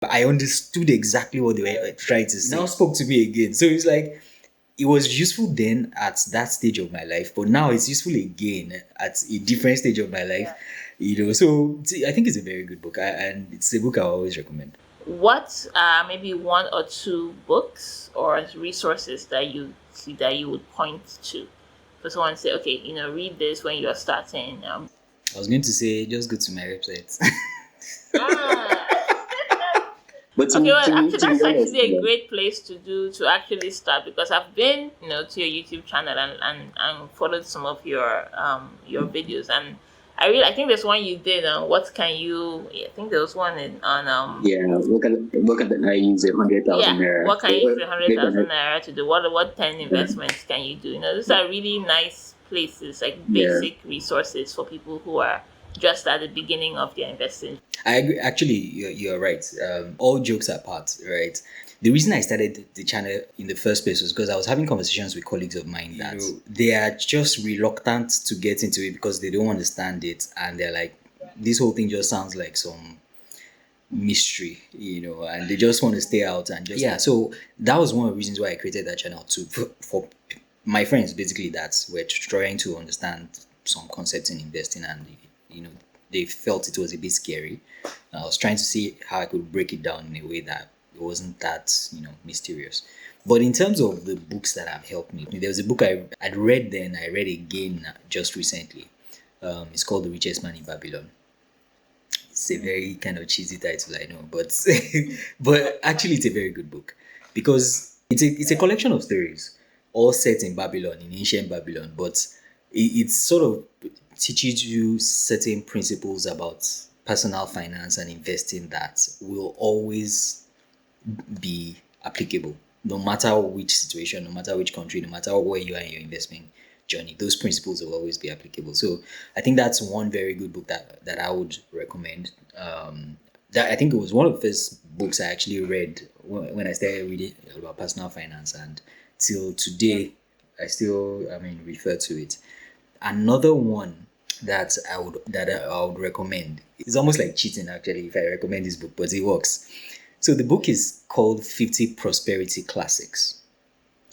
I understood exactly what they were trying to say. Now spoke to me again. So it's like, it was useful then at that stage of my life, but now it's useful again at a different stage of my life. So I think it's a very good book, and it's a book I always recommend. What maybe one or two books or resources that you would point to for someone to say, okay, read this when you're starting. I was going to say, just go to my website. Ah, But okay, well, actually, to be that's honest, actually a great place to actually start because I've been, to your YouTube channel and followed some of your videos, and I think there's one you did on what can you. I think there was one on yeah, look at that. I use 100,000 yeah, naira. what can you use a hundred Maybe thousand naira to do? What 10 investments can you do? These are really nice places, like yeah, basic resources for people who are just at the beginning of their investing. I agree. Actually, you're right. All jokes apart, right? The reason I started the channel in the first place was because I was having conversations with colleagues of mine that they are just reluctant to get into it because they don't understand it, and they're like, this whole thing just sounds like some mystery, and they just want to stay out and just, yeah. So that was one of the reasons why I created that channel too, for my friends, basically, that were trying to understand some concepts in investing, and you know they felt it was a bit scary. I was trying to see how I could break it down in a way that it wasn't that mysterious. But in terms of the books that have helped me, there was a book I'd read then, I read again just recently. It's called The Richest Man in Babylon. It's a very kind of cheesy title, I know, but but actually it's a very good book because it's a collection of stories all set in Babylon, in ancient Babylon, but it sort of teaches you certain principles about personal finance and investing that will always be applicable no matter which situation, no matter which country, no matter where you are in your investment journey. Those principles will always be applicable. So I think that's one very good book that I would recommend. That I think it was one of the first books I actually read when I started reading about personal finance, and till today I still, refer to it. Another one that I would recommend. It's almost like cheating actually if I recommend this book, but it works. So the book is called 50 Prosperity Classics.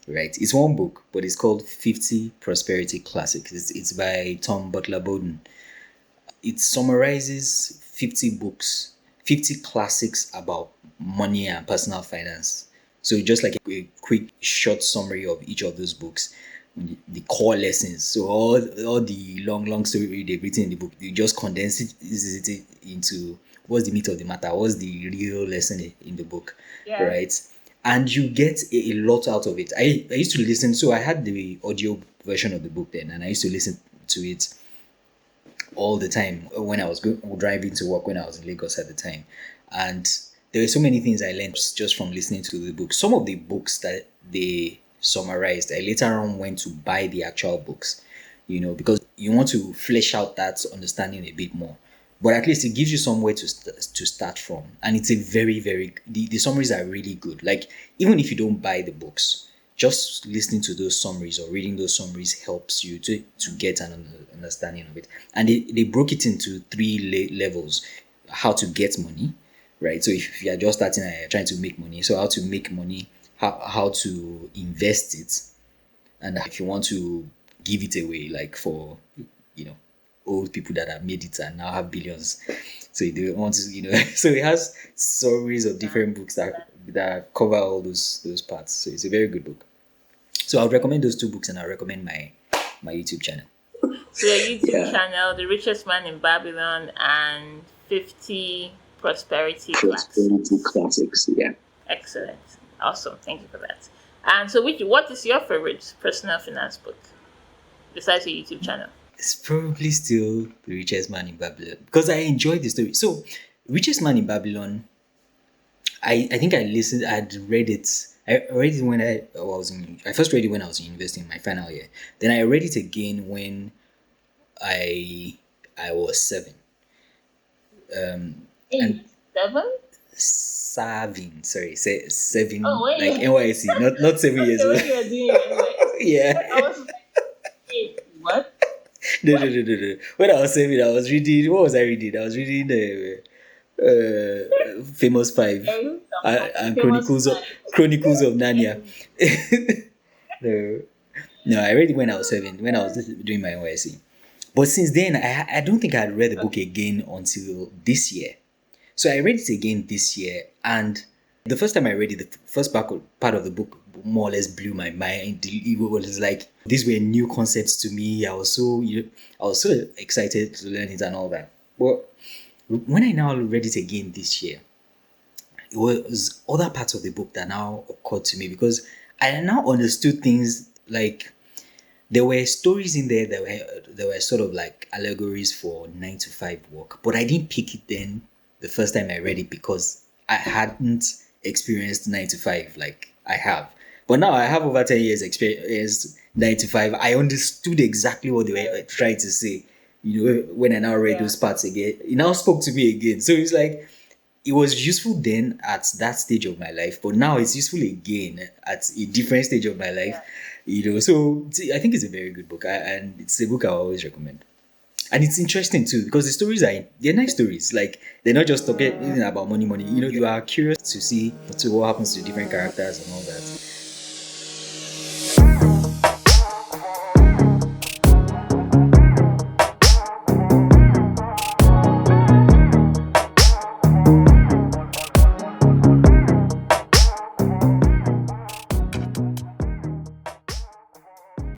Right? It's one book, but it's called 50 Prosperity Classics. It's by Tom Butler Bowden. It summarizes 50 books, 50 classics about money and personal finance. So just like a quick short summary of each of those books, the core lessons. So all the long story they've written in the book, they just condense it into what's the meat of the matter, what's the real lesson in the book, Yeah. right? And you get a lot out of it. I used to listen, so I had the audio version of the book then, and I used to listen to it all the time when I was driving to work when I was in Lagos at the time. And there were so many things I learned just from listening to the book. Some of the books that they summarized, I later on went to buy the actual books, because you want to flesh out that understanding a bit more. But at least it gives you somewhere to start from. And it's a very, very, the summaries are really good. Like, even if you don't buy the books, just listening to those summaries or reading those summaries helps you to get an understanding of it. And they broke it into three levels: how to get money, right? So if you are just starting and you're trying to make money, so how to make money, how to invest it, and if you want to give it away, like for you know old people that have made it and now have billions. So they want to, so it has stories of different books that cover all those parts. So it's a very good book. So I would recommend those two books, and I recommend my YouTube channel. So your YouTube yeah. channel, The Richest Man in Babylon, and 50 Prosperity Classics. Prosperity classics. Yeah. Excellent. Awesome. Thank you for that. And so what is your favorite personal finance book besides your YouTube channel? It's probably still The Richest Man in Babylon because I enjoyed the story. So, Richest Man in Babylon, I think I'd read it. I read it when I first read it when I was in university in my final year. Then I read it again when I was 7. And 7? serving, sorry, say 7, Oh, wait. like NYC, not 7 years Okay, old. what you were doing anyway. Yeah. I was like, wait, what? No. When I was 7, I was reading. What was I reading? I was reading. Famous Five, and Famous Chronicles of Narnia. No, no, I read it when I was 7, when I was doing my NYC. But since then, I don't think I had read the book again until this year. So I read it again this year, and the first time I read it, the first part of the book more or less blew my mind. It was like these were new concepts to me. I was so excited to learn it and all that. But when I now read it again this year, it was other parts of the book that now occurred to me, because I now understood things like there were stories in there that were sort of like allegories for 9 to 5 work, but I didn't pick it then the first time I read it because I hadn't experienced 9 to 5 like I have. But now I have over 10 years experience 9 to 5. I understood exactly what they were trying to say. When I now read those parts again, it now spoke to me again. So it's like it was useful then at that stage of my life, but now it's useful again at a different stage of my life. So I think it's a very good book, and it's a book I always recommend. And it's interesting too, because the stories they're nice stories. Like, they're not just talking about money. You are curious to see what happens to different characters and all that.